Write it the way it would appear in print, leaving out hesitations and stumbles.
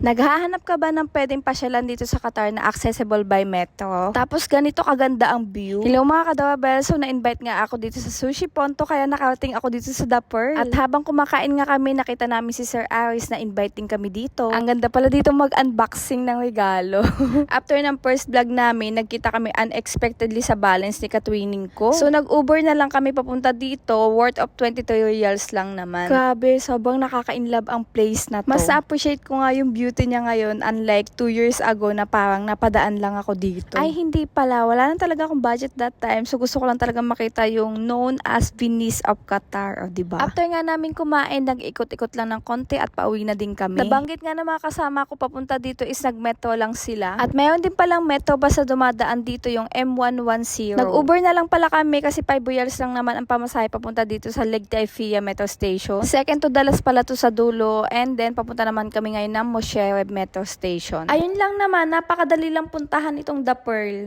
Naghahanap ka ba ng pwedeng pasyalan dito sa Qatar na accessible by metro? Tapos ganito kaganda ang view. Hello mga kadawabel, so na-invite nga ako dito sa Sushi Ponto kaya nakarating ako dito sa The Pearl. At habang kumakain nga kami, nakita namin si Sir Aris na inviting kami dito. Ang ganda pala dito mag-unboxing ng regalo. After ng first vlog namin, nagkita kami unexpectedly sa balance ni Katwining ko. So nag-Uber na lang kami papunta dito, worth of 22 reals lang naman. Grabe, sobrang nakaka-inlove ang place na to. Mas appreciate ko nga yung beauty niya ngayon, unlike 2 years ago na parang napadaan lang ako dito. Ay hindi pala, wala na talaga akong budget that time, so gusto ko lang talaga makita yung known as Venice of Qatar, o diba? After nga namin kumain, nag-ikot-ikot lang ng konti at pauwi na din kami. Nabanggit nga na mga kasama ko papunta dito is nag-metro lang sila. At mayroon din palang metro bus na dumadaan dito, yung M110. Nag-Uber na lang pala kami kasi 5 reals lang naman ang pamasahe papunta dito sa Legtefia Metro Station. Second to Dallas pala to sa dulo, and then papunta naman kami ngayon ng Moshe Metro Station. Ayun lang naman, napakadali lang puntahan itong The Pearl.